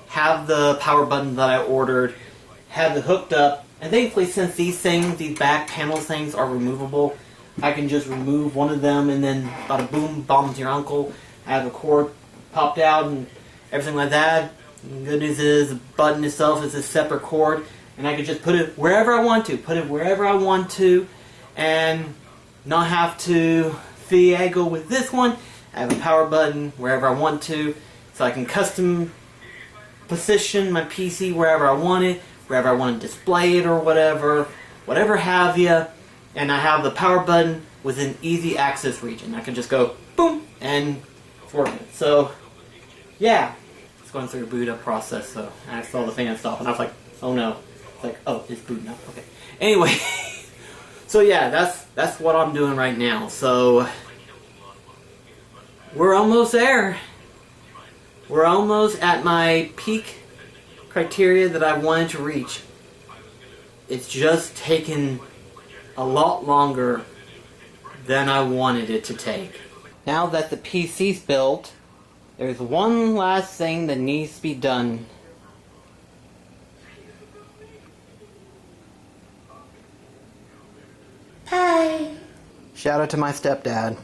have the power button that I ordered, have it hooked up, and thankfully since these things, these back panel things are removable, I can just remove one of them and then bada boom, bomb to your uncle, have a cord popped out and everything like that. And the good news is the button itself is a separate cord, and I can just put it wherever I want to, and not have to finagle with this one. I have a power button wherever I want to, so I can custom position my PC wherever I want it, wherever I want to display it or whatever have you, and I have the power button within easy access region. I can just go boom and it's working. So yeah, it's going through a boot up process. So I saw the fan stop and I was like, oh no. It's like, oh, it's booting up. Okay. Anyway, so yeah, that's what I'm doing right now. So we're almost there. We're almost at my peak criteria that I wanted to reach. It's just taken a lot longer than I wanted it to take. Now that the PC's built, there's one last thing that needs to be done. Pie. Shout out to my stepdad.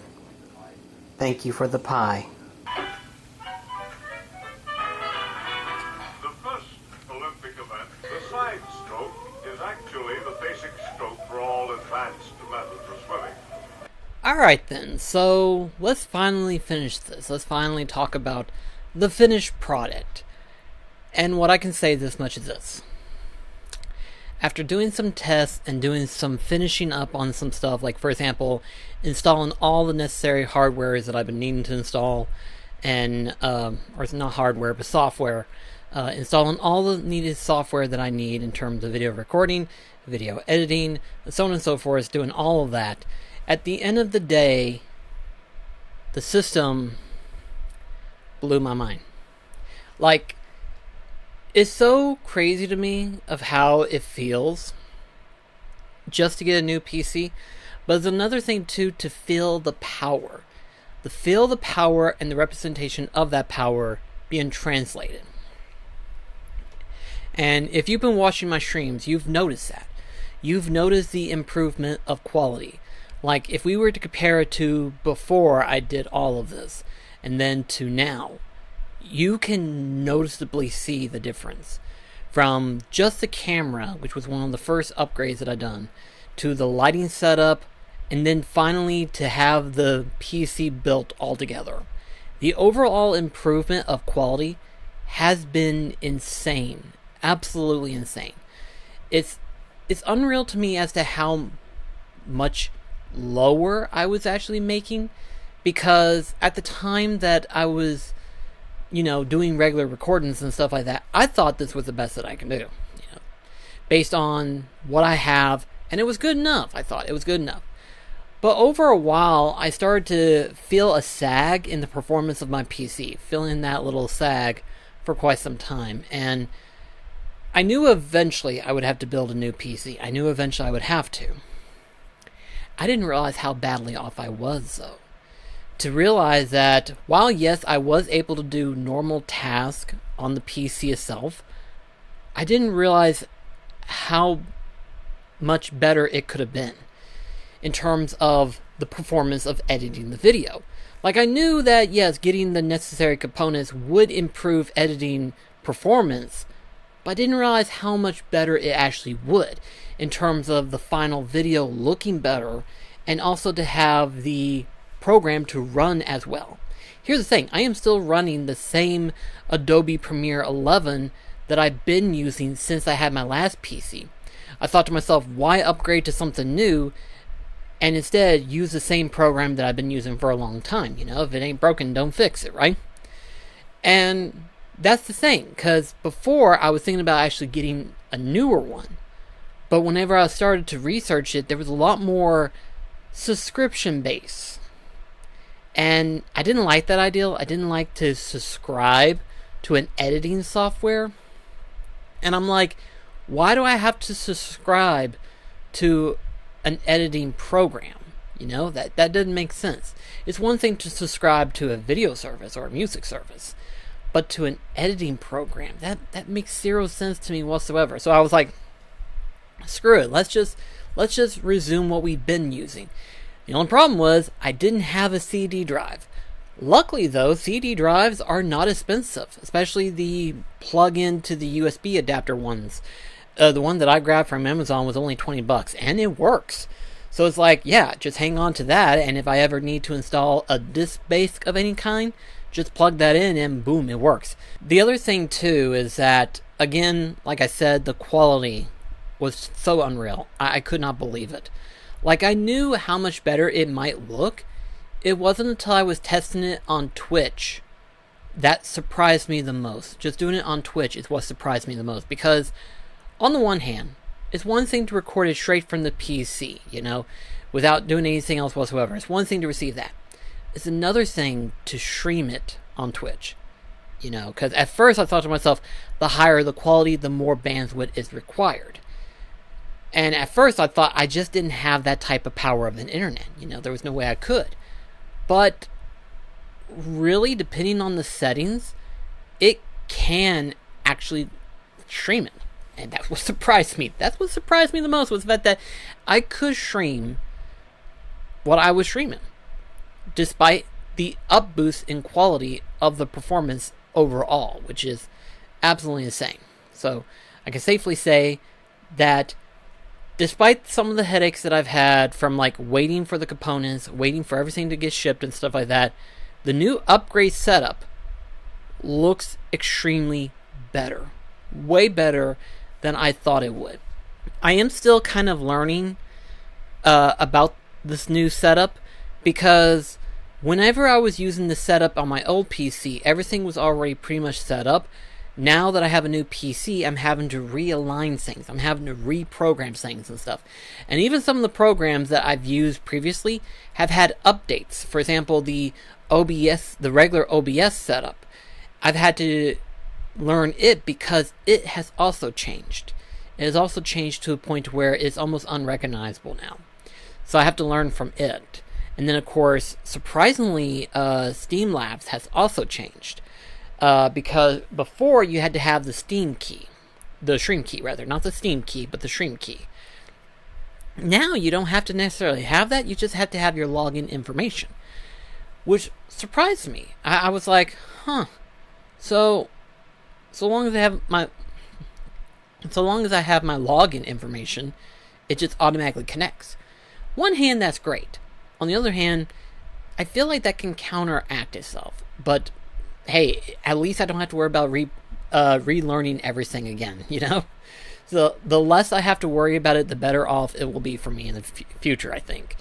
Thank you for the pie. The first Olympic event, the side stroke, is actually the basic stroke for all advanced methods of swimming. Alright then, so let's finally finish this. Let's finally talk about the finished product. And what I can say this much is this. After doing some tests and doing some finishing up on some stuff, like for example, installing all the necessary hardware that I've been needing to install, and, or it's not hardware, but software, installing all the needed software that I need in terms of video recording, video editing, and so on and so forth, doing all of that. At the end of the day, the system blew my mind. Like, it's so crazy to me of how it feels just to get a new PC, but it's another thing too to feel the power. To feel the power and the representation of that power being translated. And if you've been watching my streams, you've noticed that. You've noticed the improvement of quality. Like, if we were to compare it to before I did all of this, and then to now, you can noticeably see the difference. From just the camera, which was one of the first upgrades that I done, to the lighting setup, and then finally to have the PC built altogether. The overall improvement of quality has been insane. Absolutely insane. It's unreal to me as to how much lower I was actually making, because at the time that I was doing regular recordings and stuff like that, I thought this was the best that I can do, based on what I have, and it was good enough. I thought it was good enough. But over a while, I started to feel a sag in the performance of my PC, feeling that little sag for quite some time. And I knew eventually I would have to build a new PC. I knew eventually I would have to. I didn't realize how badly off I was, though. To realize that while, yes, I was able to do normal tasks on the PC itself, I didn't realize how much better it could have been in terms of the performance of editing the video. Like, I knew that, yes, getting the necessary components would improve editing performance, but I didn't realize how much better it actually would in terms of the final video looking better, and also to have the program to run as well. Here's the thing, I am still running the same Adobe Premiere 11 that I've been using since I had my last PC. I thought to myself, why upgrade to something new and instead use the same program that I've been using for a long time? If it ain't broken, don't fix it, right? And that's the thing, because before I was thinking about actually getting a newer one. But whenever I started to research it, there was a lot more subscription based. And I didn't like that idea. I didn't like to subscribe to an editing software. And I'm like, why do I have to subscribe to an editing program? That doesn't make sense. It's one thing to subscribe to a video service or a music service, but to an editing program, that makes zero sense to me whatsoever. So I was like, screw it, let's just resume what we've been using. The only problem was I didn't have a CD drive. Luckily though, CD drives are not expensive, especially the plug-in to the USB adapter ones. The one that I grabbed from Amazon was only $20, and it works. So it's like, yeah, just hang on to that, and if I ever need to install a disk-based of any kind, just plug that in and boom, it works. The other thing too is that, again, like I said, the quality was so unreal. I could not believe it. Like, I knew how much better it might look. It wasn't until I was testing it on Twitch that surprised me the most. Just doing it on Twitch is what surprised me the most, because on the one hand, it's one thing to record it straight from the PC, without doing anything else whatsoever. It's one thing to receive that. It's another thing to stream it on Twitch, because at first I thought to myself, the higher the quality, the more bandwidth is required. And at first I thought I just didn't have that type of power of an internet. There was no way I could. But really, depending on the settings, it can actually stream it. And that's what surprised me. That's what surprised me the most, was the fact that I could stream what I was streaming, despite the up boost in quality of the performance overall, which is absolutely insane. So I can safely say that despite some of the headaches that I've had from waiting for the components, waiting for everything to get shipped and stuff like that, the new upgrade setup looks extremely better. Way better than I thought it would. I am still kind of learning about this new setup, because whenever I was using the setup on my old PC, everything was already pretty much set up. Now that I have a new PC, I'm having to realign things. I'm having to reprogram things and stuff. And even some of the programs that I've used previously have had updates. For example, the regular OBS setup. I've had to learn it because it has also changed. It has also changed to a point where it's almost unrecognizable now. So I have to learn from it. And then, of course, surprisingly, Steam Labs has also changed. Because before you had to have the Stream key, not the Steam key, but the Stream key. Now you don't have to necessarily have that, you just have to have your login information, which surprised me. I was like, so long as I have my login information, it just automatically connects. One hand, that's great. On the other hand, I feel like that can counteract itself, but hey, at least I don't have to worry about relearning everything again, So the less I have to worry about it, the better off it will be for me in the future, I think.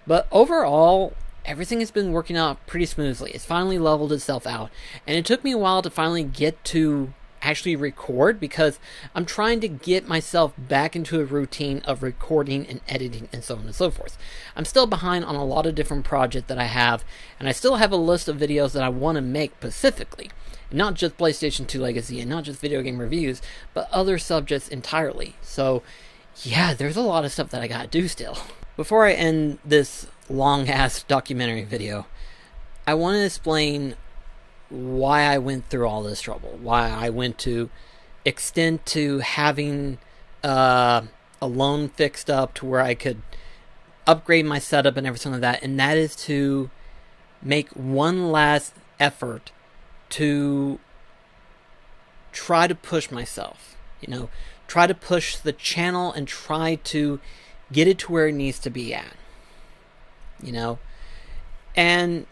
But overall, everything has been working out pretty smoothly. It's finally leveled itself out. And it took me a while to finally get to actually record, because I'm trying to get myself back into a routine of recording and editing and so on and so forth. I'm still behind on a lot of different projects that I have, and I still have a list of videos that I want to make specifically. Not just PlayStation 2 Legacy and not just video game reviews, but other subjects entirely. So, yeah, there's a lot of stuff that I gotta do still. Before I end this long-ass documentary video, I want to explain why I went through all this trouble. Why I went to extend to having a loan fixed up to where I could upgrade my setup and everything like that. And that is to make one last effort to try to push myself, try to push the channel and try to get it to where it needs to be at, and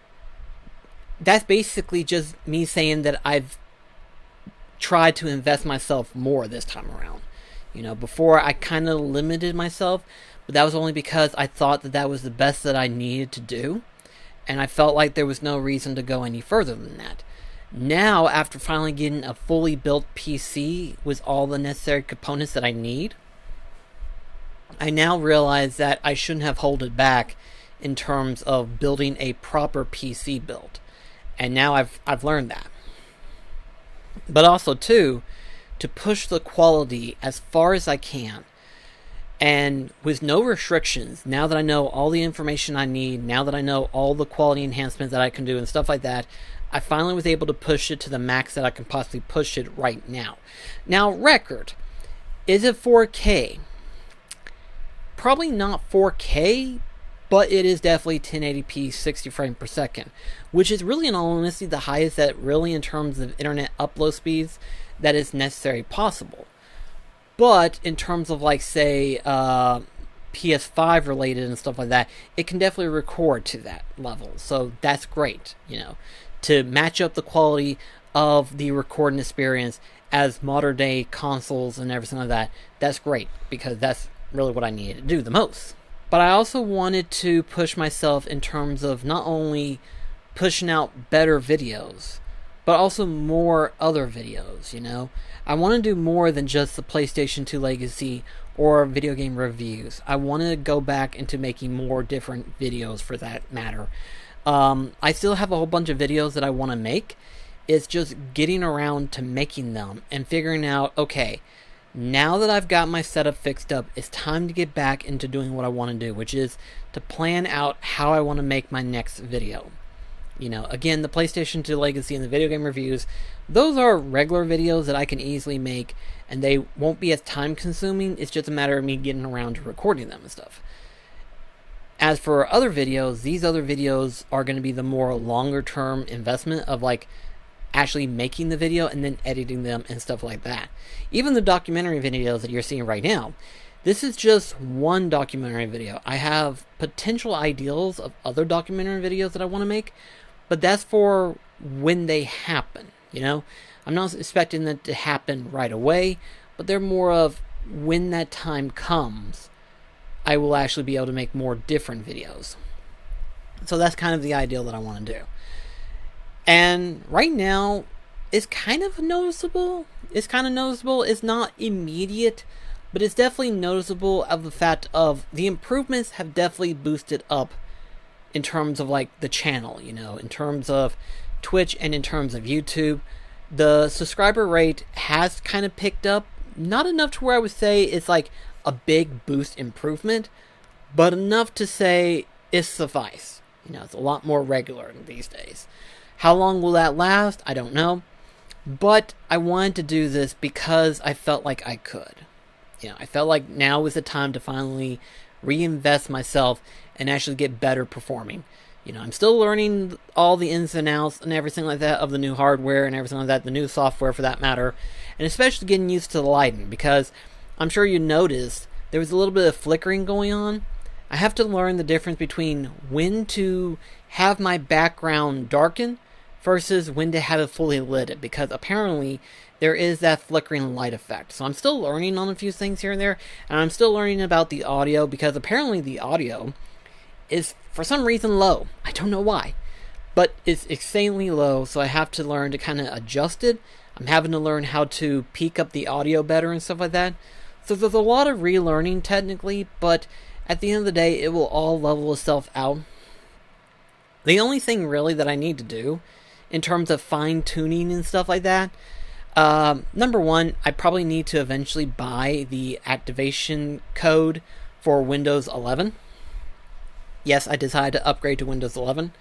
that's basically just me saying that I've tried to invest myself more this time around. Before I kind of limited myself, but that was only because I thought that that was the best that I needed to do, and I felt like there was no reason to go any further than that. Now, after finally getting a fully built PC with all the necessary components that I need, I now realize that I shouldn't have held it back in terms of building a proper PC build. And now I've learned that. But also, too, to push the quality as far as I can. And with no restrictions, now that I know all the information I need, now that I know all the quality enhancements that I can do and stuff like that, I finally was able to push it to the max that I can possibly push it right now. Now, record. Is it 4K? Probably not 4K, but it is definitely 1080p 60 frames per second, which is really, in all honesty, the highest that really, in terms of internet upload speeds, that is necessary possible. But in terms of, like, say, PS5 related and stuff like that, it can definitely record to that level. So that's great, to match up the quality of the recording experience as modern day consoles and everything like that. That's great, because that's really what I needed to do the most. But I also wanted to push myself in terms of not only pushing out better videos, but also more other videos, I want to do more than just the PlayStation 2 Legacy or video game reviews. I want to go back into making more different videos for that matter. I still have a whole bunch of videos that I want to make. It's just getting around to making them and figuring out, okay, now that I've got my setup fixed up, it's time to get back into doing what I want to do, which is to plan out how I want to make my next video. Again, the PlayStation 2 Legacy and the video game reviews, those are regular videos that I can easily make, and they won't be as time consuming. It's just a matter of me getting around to recording them and stuff. As for other videos, these other videos are going to be the more longer term investment of, like, actually making the video and then editing them and stuff like that. Even the documentary videos that you're seeing right now, this is just one documentary video. I have potential ideals of other documentary videos that I want to make, but that's for when they happen, I'm not expecting that to happen right away, but they're more of when that time comes, I will actually be able to make more different videos. So that's kind of the ideal that I want to do. And right now, it's kind of noticeable. It's not immediate, but it's definitely noticeable of the fact of the improvements have definitely boosted up in terms of, like, the channel, in terms of Twitch and in terms of YouTube. The subscriber rate has kind of picked up. Not enough to where I would say it's like a big boost improvement, but enough to say it's suffice. It's a lot more regular these days. How long will that last? I don't know. But I wanted to do this because I felt like I could. I felt like now was the time to finally reinvest myself and actually get better performing. I'm still learning all the ins and outs and everything like that of the new hardware and everything like that, the new software for that matter, and especially getting used to the lighting, because I'm sure you noticed there was a little bit of flickering going on. I have to learn the difference between when to have my background darken versus when to have it fully lit, because apparently there is that flickering light effect. So I'm still learning on a few things here and there, and I'm still learning about the audio, because apparently the audio is for some reason low. I don't know why, but it's insanely low, so I have to learn to kind of adjust it. I'm having to learn how to peak up the audio better and stuff like that. So there's a lot of relearning technically, but at the end of the day, it will all level itself out. The only thing really that I need to do in terms of fine-tuning and stuff like that, number one, I probably need to eventually buy the activation code for Windows 11. Yes, I decided to upgrade to Windows 11.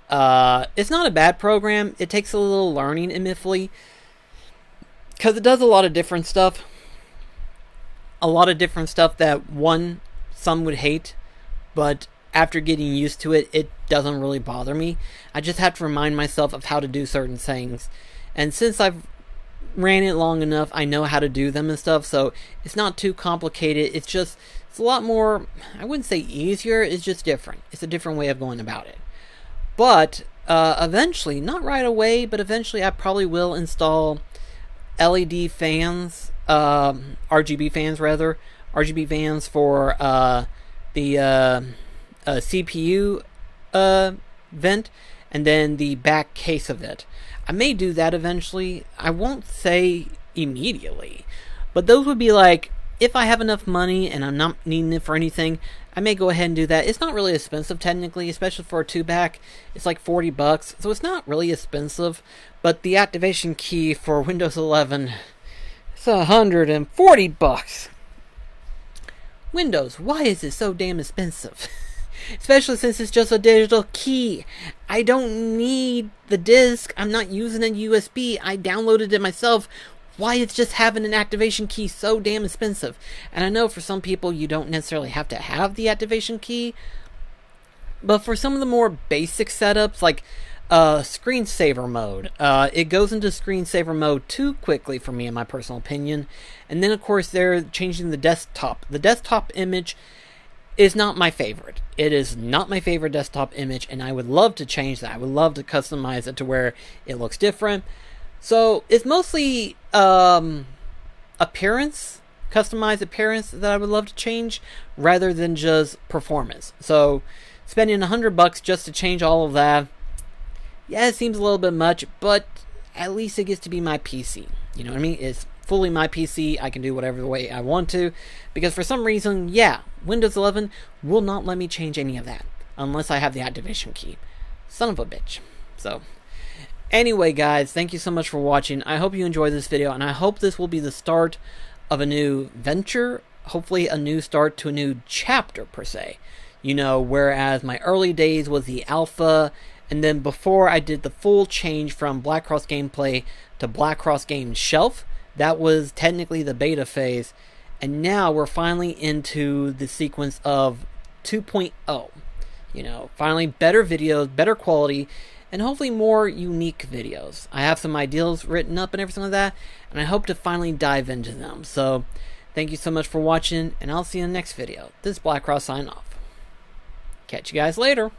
It's not a bad program. It takes a little learning, admittedly, because it does a lot of different stuff. A lot of different stuff that, some would hate, but after getting used to it, it doesn't really bother me. I just have to remind myself of how to do certain things. And since I've ran it long enough, I know how to do them and stuff, so it's not too complicated. It's a lot more, I wouldn't say easier, it's just different. It's a different way of going about it. But eventually, not right away, but eventually I probably will install LED fans, RGB fans rather, RGB fans for the CPU vent, and then the back case of it. I may do that eventually. I won't say immediately, but those would be like, if I have enough money and I'm not needing it for anything, I may go ahead and do that. It's not really expensive technically, especially for a 2-back. It's like $40, so it's not really expensive. But the activation key for Windows 11, it's $140. Windows, why is it so damn expensive? Especially since it's just a digital key. I don't need the disc. I'm not using a USB. I downloaded it myself. Why is just having an activation key so damn expensive? And I know for some people you don't necessarily have to have the activation key, but for some of the more basic setups, like screensaver mode, it goes into screensaver mode too quickly for me, in my personal opinion. And then of course they're changing the desktop. The desktop image is not my favorite. It is not my favorite desktop image, and I would love to change that. I would love to customize it to where it looks different. So it's mostly appearance, customized appearance that I would love to change, rather than just performance. So spending $100 just to change all of that, yeah, it seems a little bit much, but at least it gets to be my PC. You know what I mean? It's fully my PC. I can do whatever way I want to, because for some reason, yeah, Windows 11 will not let me change any of that unless I have the activation key. Son of a bitch. So anyway, guys, thank you so much for watching. I hope you enjoyed this video, and I hope this will be the start of a new venture. Hopefully a new start to a new chapter, per se. You know, whereas my early days was the alpha, and then before I did the full change from BlackCross gameplay to BlackCross game shelf, that was technically the beta phase. And now we're finally into the sequence of 2.0. You know, finally better videos, better quality, and hopefully more unique videos. I have some ideas written up and everything like that, and I hope to finally dive into them. So, thank you so much for watching, and I'll see you in the next video. This is BlackCross signing off. Catch you guys later.